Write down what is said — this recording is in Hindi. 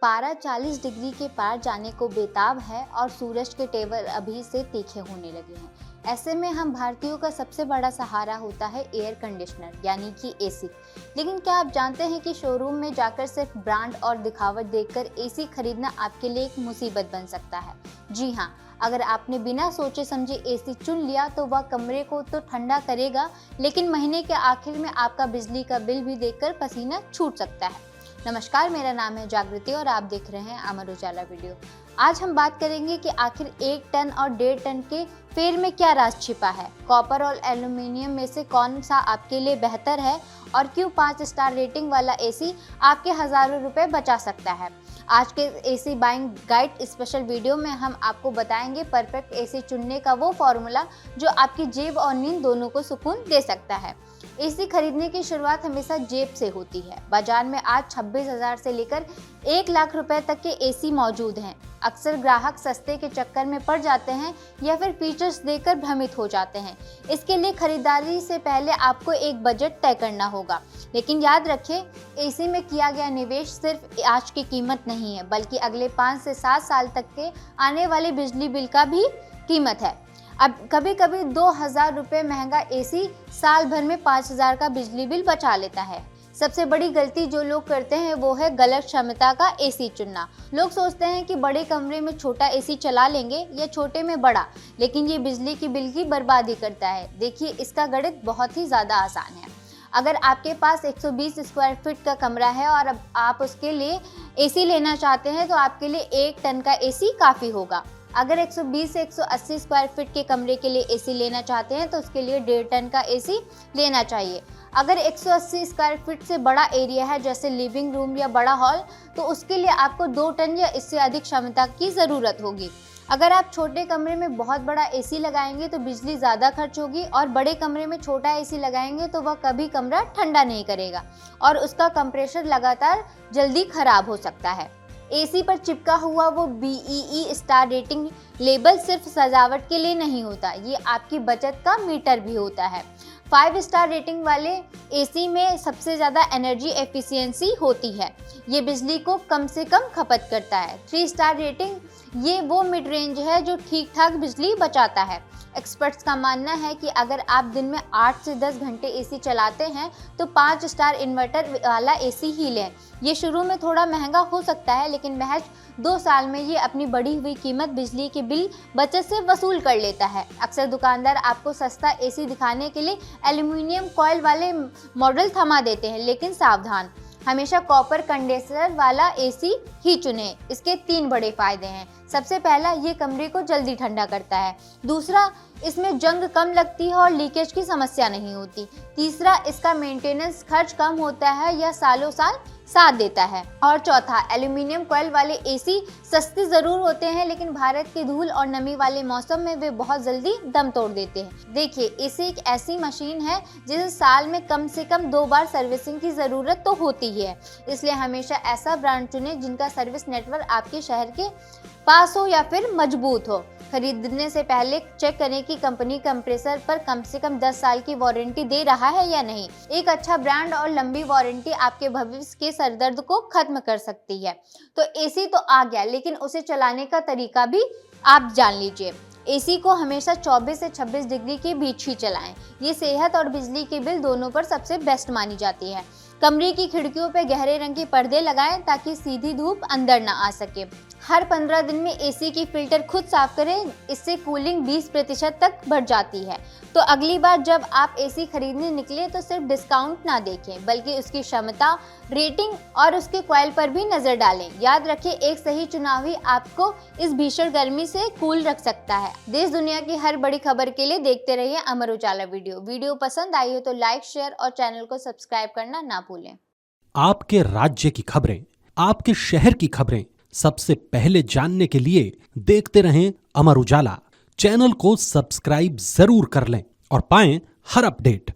पारा 40 डिग्री के पार जाने को बेताब है और सूरज के तेवर अभी से तीखे होने लगे हैं। ऐसे में हम भारतीयों का सबसे बड़ा सहारा होता है एयर कंडीशनर यानी कि एसी। लेकिन क्या आप जानते हैं कि शोरूम में जाकर सिर्फ ब्रांड और दिखावट देखकर एसी खरीदना आपके लिए एक मुसीबत बन सकता है। जी हाँ, अगर आपने बिना सोचे समझे एसी चुन लिया तो वह कमरे को तो ठंडा करेगा, लेकिन महीने के आखिर में आपका बिजली का बिल भी देखकर पसीना छूट सकता है। नमस्कार, मेरा नाम है जागृति और आप देख रहे हैं अमर उजाला वीडियो। आज हम बात करेंगे कि आखिर 1 टन और 1.5 टन के फेयर में क्या राज छिपा है, कॉपर और एल्यूमिनियम में से कौन सा आपके लिए बेहतर है और क्यों 5 स्टार रेटिंग वाला एसी आपके हजारों रुपए बचा सकता है। आज के AC buying guide special video में हम आपको बताएंगे परफेक्ट एसी चुनने का वो फॉर्मूला जो आपकी जेब और नींद दोनों को सुकून दे सकता है। एसी खरीदने की शुरुआत हमेशा जेब से होती है। बाजार में आज 26,000 से लेकर 1 लाख रुपए तक के एसी मौजूद हैं। अक्सर ग्राहक सस्ते के चक्कर में पड़ जाते हैं या फिर फीचर्स देखकर भ्रमित हो जाते हैं। इसके लिए खरीदारी से पहले आपको एक बजट तय करना होगा। लेकिन याद रखें, एसी में किया गया निवेश सिर्फ आज की कीमत नहीं है, बल्कि अगले 5 से 7 साल तक के आने वाले बिजली बिल का भी कीमत है। अब कभी कभी 2,000 रुपये महंगा एसी साल भर में 5,000 का बिजली बिल बचा लेता है। सबसे बड़ी गलती जो लोग करते हैं वो है गलत क्षमता का एसी चुनना। लोग सोचते हैं कि बड़े कमरे में छोटा एसी चला लेंगे या छोटे में बड़ा, लेकिन ये बिजली की बिल की बर्बादी करता है। देखिए, इसका गणित बहुत ही ज़्यादा आसान है। अगर आपके पास 120 स्क्वायर फीट का कमरा है और अब आप उसके लिए एसी लेना चाहते हैं तो आपके लिए 1 टन का एसी काफ़ी होगा। अगर 120 से 180 स्क्वायर फीट के कमरे के लिए एसी लेना चाहते हैं तो उसके लिए 1.5 टन का एसी लेना चाहिए। अगर 180 स्क्वायर फीट से बड़ा एरिया है जैसे लिविंग रूम या बड़ा हॉल, तो उसके लिए आपको 2 टन या इससे अधिक क्षमता की ज़रूरत होगी। अगर आप छोटे कमरे में बहुत बड़ा एसी लगाएंगे तो बिजली ज़्यादा खर्च होगी और बड़े कमरे में छोटा एसी लगाएंगे तो वह कभी कमरा ठंडा नहीं करेगा और उसका कंप्रेसर लगातार जल्दी खराब हो सकता है। एसी पर चिपका हुआ वो BEE स्टार रेटिंग लेबल सिर्फ सजावट के लिए नहीं होता, ये आपकी बचत का मीटर भी होता है। 5 स्टार रेटिंग वाले एसी में सबसे ज़्यादा एनर्जी एफिशिएंसी होती है, ये बिजली को कम से कम खपत करता है। 3 स्टार रेटिंग ये वो मिड रेंज है जो ठीक ठाक बिजली बचाता है। एक्सपर्ट्स का मानना है कि अगर आप दिन में 8 से 10 घंटे एसी चलाते हैं तो 5 स्टार इन्वर्टर वाला एसी ही लें। ये शुरू में थोड़ा महंगा हो सकता है, लेकिन महज 2 साल में ये अपनी बढ़ी हुई कीमत बिजली के बिल बचत से वसूल कर लेता है। अक्सर दुकानदार आपको सस्ता एसी दिखाने के लिए एल्यूमिनियम कॉइल वाले मॉडल थमा देते हैं, लेकिन सावधान, हमेशा कॉपर कंडेंसर वाला एसी ही चुनें। इसके 3 बड़े फायदे हैं। सबसे पहला, ये कमरे को जल्दी ठंडा करता है। दूसरा, इसमें जंग कम लगती है और लीकेज की समस्या नहीं होती। तीसरा, इसका मेंटेनेंस खर्च कम होता है या सालों साल साथ देता है। और चौथा, एल्यूमिनियम कॉइल वाले एसी सस्ते ज़रूर होते हैं, लेकिन भारत के धूल और नमी वाले मौसम में वे बहुत जल्दी दम तोड़ देते हैं। देखिए, एसी एक ऐसी मशीन है जिसे साल में कम से कम 2 बार सर्विसिंग की ज़रूरत तो होती ही है। इसलिए हमेशा ऐसा ब्रांड चुनें जिनका सर्विस नेटवर्क आपके शहर के पास हो या फिर मजबूत हो। खरीदने से पहले चेक करें कि कंपनी कंप्रेसर पर कम से कम 10 साल की वारंटी दे रहा है या नहीं। एक अच्छा ब्रांड और लंबी वारंटी आपके भविष्य के सरदर्द को खत्म कर सकती है। तो एसी तो आ गया, लेकिन उसे चलाने का तरीका भी आप जान लीजिए। एसी को हमेशा 24 से 26 डिग्री के बीच ही चलाएं। ये सेहत और बिजली के बिल दोनों पर सबसे बेस्ट मानी जाती है। कमरे की खिड़कियों पर गहरे रंग के पर्दे लगाएं ताकि सीधी धूप अंदर न आ सके। हर 15 दिन में एसी की फिल्टर खुद साफ करें, इससे कूलिंग 20% तक बढ़ जाती है। तो अगली बार जब आप एसी खरीदने निकले तो सिर्फ डिस्काउंट ना देखें, बल्कि उसकी क्षमता, रेटिंग और उसके कॉइल पर भी नजर डालें। याद रखें, एक सही चुनाव ही आपको इस भीषण गर्मी से कूल रख सकता है। देश दुनिया की हर बड़ी खबर के लिए देखते रहिए अमर उजाला वीडियो पसंद आई हो तो लाइक, शेयर और चैनल को सब्सक्राइब करना ना भूलें। आपके राज्य की खबरें, आपके शहर की खबरें सबसे पहले जानने के लिए देखते रहें अमर उजाला। चैनल को सब्सक्राइब जरूर कर लें और पाएं हर अपडेट।